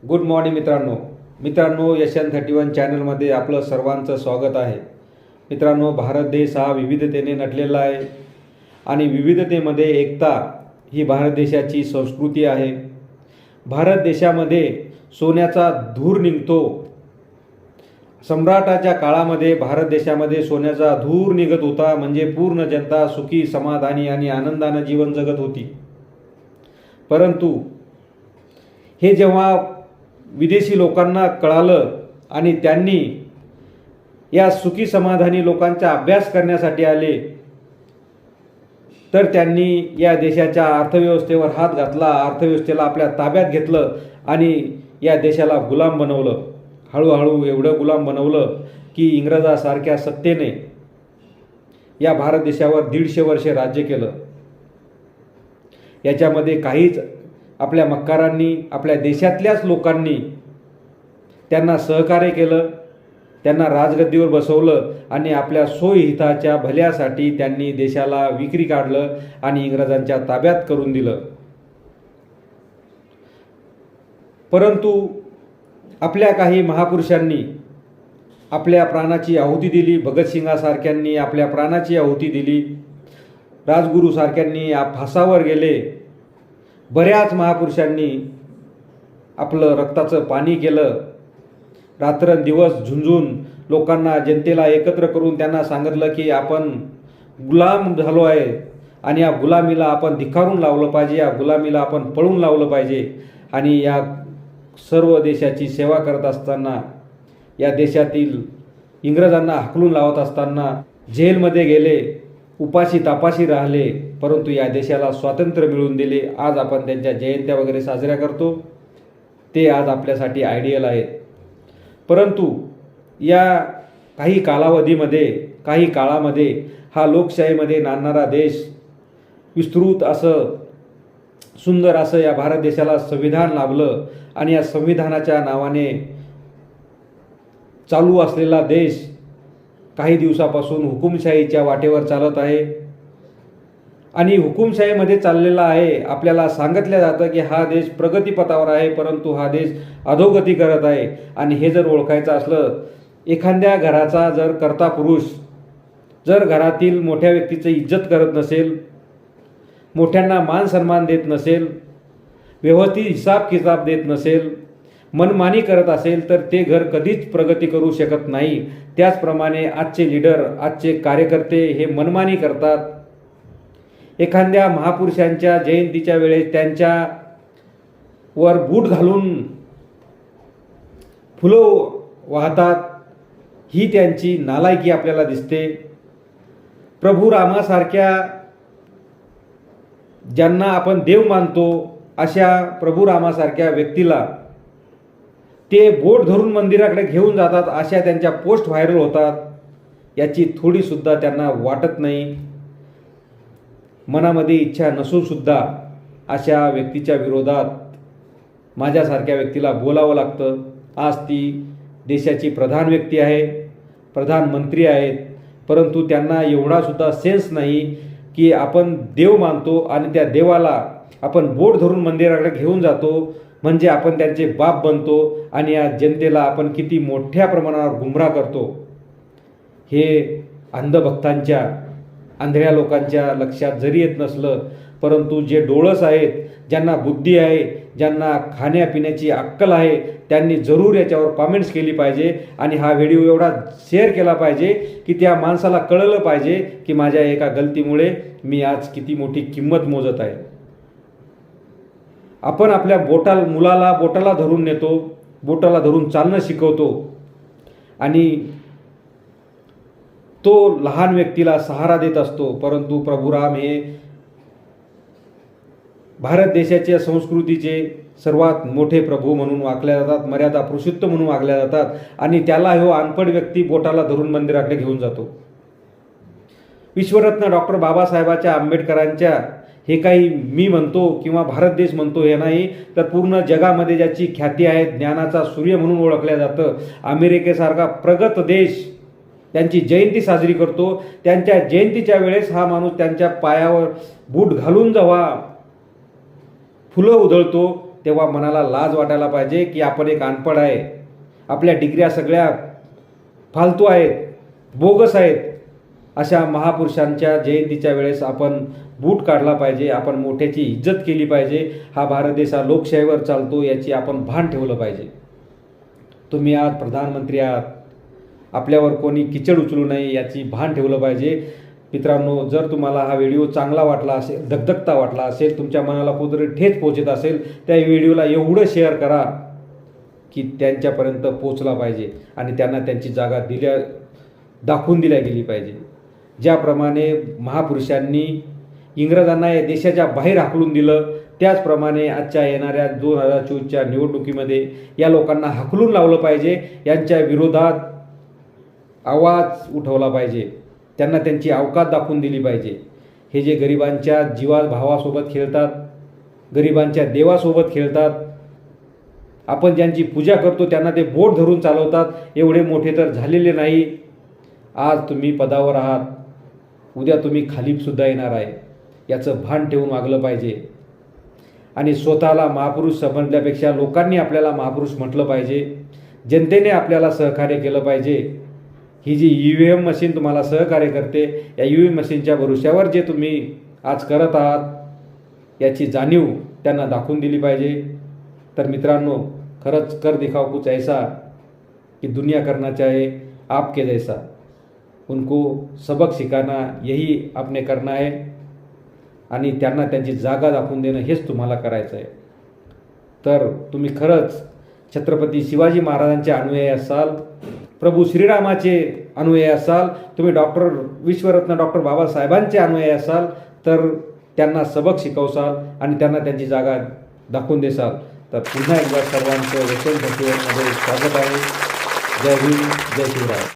Good morning मित्रांनो यशन 31 चॅनलमध्ये आपलं सर्वांचं स्वागत आहे। मित्रांनो, भारत देश हा विविधतेने नटलेला आहे आणि विविधतेमध्ये एकता ही भारत देशाची संस्कृती आहे। भारत देशामध्ये सोन्याचा धूर निघतो। सम्राटाच्या काळामध्ये भारत देशामध्ये सोन्याचा धूर निघत होता, म्हणजे पूर्ण जनता सुखी, समाधानी आणि आनंदाने जीवन जगत होती। परंतु हे जेव्हा विदेशी लोकांना कळालं आणि त्यांनी या सुखी समाधानी लोकांचा अभ्यास करण्यासाठी आले, तर त्यांनी या देशाच्या अर्थव्यवस्थेवर हात घातला, अर्थव्यवस्थेला आपल्या ताब्यात घेतलं आणि या देशाला गुलाम बनवलं। हळूहळू एवढं गुलाम बनवलं की इंग्रजासारख्या सत्तेने या भारत देशावर 150 वर्षे राज्य केलं। याच्यामध्ये काहीच आपल्या मक्कारांनी, आपल्या देशातल्याच लोकांनी त्यांना सहकार्य केलं, त्यांना राजगद्दीवर बसवलं आणि आपल्या सोयीहिताच्या भल्यासाठी त्यांनी देशाला विक्री काढलं आणि इंग्रजांच्या ताब्यात करून दिलं। परंतु आपल्या काही महापुरुषांनी आपल्या प्राणाची आहुती दिली। भगतसिंगासारख्यांनी आपल्या प्राणाची आहुती दिली, राजगुरूसारख्यांनी फासावर गेले, बऱ्याच महापुरुषांनी आपलं रक्ताचं पाणी केलं। रात्रंदिवस झुंजून लोकांना, जनतेला एकत्र करून त्यांना सांगितलं की आपण गुलाम झालो आहे आणि या गुलामीला आपण धिक्कारून लावलं पाहिजे, या गुलामीला आपण पळून लावलं पाहिजे। आणि या सर्व देशाची सेवा करत असताना, या देशातील इंग्रजांना हाकलून लावत असताना जेलमध्ये गेले, उपाशी तापाशी राहिले, परंतु या देशाला स्वातंत्र्य मिळवून दिले। आज आपण त्यांच्या जयंत्या वगैरे साजऱ्या करतो, ते आज आपल्यासाठी आयडियल आहेत। परंतु या काही काळामध्ये हा लोकशाहीमध्ये नांदणारा देश, विस्तृत असं सुंदर असं या भारत देशाला संविधान लाभलं आणि या संविधानाच्या नावाने चालू असलेला देश काही दिवसापासून हुकुमशाहीच्या वाटेवर चालत आहे आणि हुकुमशाहीमध्ये चाललेला आहे। आपल्याला सांगितलं जातं की हा देश प्रगतीपथावर आहे, परंतु हा देश अधोगती करत आहे। आणि हे जर ओळखायचं असलं, एखाद्या घराचा जर कर्ता पुरुष जर घरातील मोठ्या व्यक्तीची इज्जत करत नसेल, मोठ्यांना मान सन्मान देत नसेल, व्यवस्थित हिसाब किताब देत नसेल, मनमानी करत असेल, तर ते घर कधीच प्रगती करू शकत नाही। त्याचप्रमाणे आजचे लीडर, आजचे कार्यकर्ते हे मनमानी करतात। एखाद्या महापुरुषांच्या जयंतीच्या वेळेस त्यांच्या वर बूट घालून फुलं वाहतात, ही त्यांची नालायकी आपल्याला दिसते। प्रभू रामासारख्या, ज्यांना आपण देव मानतो, अशा प्रभू रामासारख्या व्यक्तीला ते बोट धरून मंदिराकडे घेऊन जातात, अशा त्यांच्या पोस्ट व्हायरल होतात। याची थोडीसुद्धा त्यांना वाटत नाही, मनामध्ये इच्छा नसूनसुद्धा अशा व्यक्तीच्या विरोधात माझ्यासारख्या व्यक्तीला बोलावं लागतं। आज ती देशाची प्रधान व्यक्ती आहे, प्रधानमंत्री आहेत, परंतु त्यांना एवढासुद्धा सेन्स नाही की आपण देव मानतो आणि त्या देवाला आपण बोट धरून मंदिराकडे घेऊन जातो, म्हणजे आपण त्यांचे बाप बनतो आणि या जनतेला आपण किती मोठ्या प्रमाणावर गुमराह करतो। हे अंधभक्तांच्या, आंधळ्या लोकांच्या लक्षात जरी येत नसलं, परंतु जे डोळस आहेत, ज्यांना बुद्धी आहे, ज्यांना खाण्यापिण्याची अक्कल आहे, त्यांनी जरूर याच्यावर कॉमेंट्स केली पाहिजे आणि हा व्हिडिओ एवढा शेअर केला पाहिजे की त्या माणसाला कळलं पाहिजे की माझ्या एका गलतीमुळे मी आज किती मोठी किंमत मोजत आहे। आपण आपल्या मुलाला बोटाला धरून नेतो, बोटाला धरून चालणं शिकवतो आणि तो लहान व्यक्तीला सहारा देत असतो, परंतु प्रभू राम हे भारत देशाच्या संस्कृतीचे सर्वात मोठे प्रभू म्हणून वाकल्या जातात, मर्यादा पुरुषोत्तम म्हणून वाकल्या जातात आणि त्याला हो अनपढ व्यक्ती बोटाला धरून मंदिराकडे घेऊन जातो। विश्वरत्न डॉक्टर बाबासाहेबाच्या, आंबेडकरांच्या, हे काही मी म्हणतो किंवा भारत देश म्हणतो हे नाही, तर पूर्ण जगामध्ये ज्याची ख्याती आहे, ज्ञानाचा सूर्य म्हणून ओळखल्या जातं, अमेरिकेसारखा प्रगत देश त्यांची जयंती साजरी करतो। त्यांच्या जयंतीच्या वेळेस हा माणूस त्यांच्या पायावर बूट घालून जेव्हा फुलं उधळतो, तेव्हा मनाला लाज वाटायला पाहिजे की आपण एक अनपढ आहे, आपल्या डिग्र्या सगळ्या फालतू आहेत, बोगस आहेत. अशा महापुरुषांच्या जयंतीच्या वेळेस आपण बूट काढला पाहिजे, आपण मोठ्याची इज्जत केली पाहिजे. हा भारत देश हा लोकशाहीवर चालतो याची आपण भान ठेवलं पाहिजे. तुम्ही आज प्रधानमंत्री आहात, आपल्यावर कोणी किचड उचलू नये याची भान ठेवलं पाहिजे. मित्रांनो, जर तुम्हाला हा व्हिडिओ चांगला वाटला असेल, दगदगता वाटला असेल, तुमच्या मनाला कुठेतरी ठेच पोचत असेल, त्या व्हिडिओला एवढं शेअर करा की त्यांच्यापर्यंत पोचला पाहिजे आणि त्यांना त्यांची जागा दाखवून दिल्या गेली पाहिजे. ज्याप्रमाणे महापुरुषांनी इंग्रजांना या देशाच्या बाहेर हाकलून दिलं, त्याचप्रमाणे आजच्या येणाऱ्या 2024च्या निवडणुकीमध्ये या लोकांना हाकलून लावलं पाहिजे. यांच्या विरोधात आवाज उठवला पाहिजे, त्यांना त्यांची अवकात दाखवून दिली पाहिजे. हे जे गरिबांच्या भावासोबत खेळतात, गरिबांच्या देवासोबत खेळतात, आपण ज्यांची पूजा करतो त्यांना ते बोट धरून चालवतात, एवढे मोठे तर झालेले नाही. आज तुम्ही पदावर आहात, उद्या तुम्ही खालीसुद्धा येणार आहे, याचं भान ठेवून वागलं पाहिजे. आणि स्वतःला महापुरुष समजल्यापेक्षा लोकांनी आपल्याला महापुरुष म्हटलं पाहिजे, जनतेने आपल्याला सहकार्य केलं पाहिजे. ही जी EVM मशीन तुम्हाला सहकार्य करते, या EVM मशीनच्या भरोश्यावर जे तुम्ही आज करत आहात याची जाणीव त्यांना दाखवून दिली पाहिजे. तर मित्रांनो, खरंच कर दिखाओ कुछ ऐसा कि दुनिया करना चाहे आपके जैसा. उनको सबक सिखाना यही आपने करना है आणि त्यांना त्यांची जागा दाखवून देणं हेच तुम्हाला करायचं आहे. तर तुम्ही खरंच छत्रपती शिवाजी महाराजांचे अनुयायी असाल, प्रभू श्रीरामाचे अनुयायी असाल, तुम्ही विश्वरत्न डॉक्टर बाबासाहेबांचे अनुयायी असाल, तर त्यांना सबक शिकवसाल आणि त्यांना त्यांची जागा दाखवून देसाल. तर पुन्हा एकदा सर्वांचं यशवंत फेस्टिवलमध्ये स्वागत आहे. जय हिंद, जय शिवराय.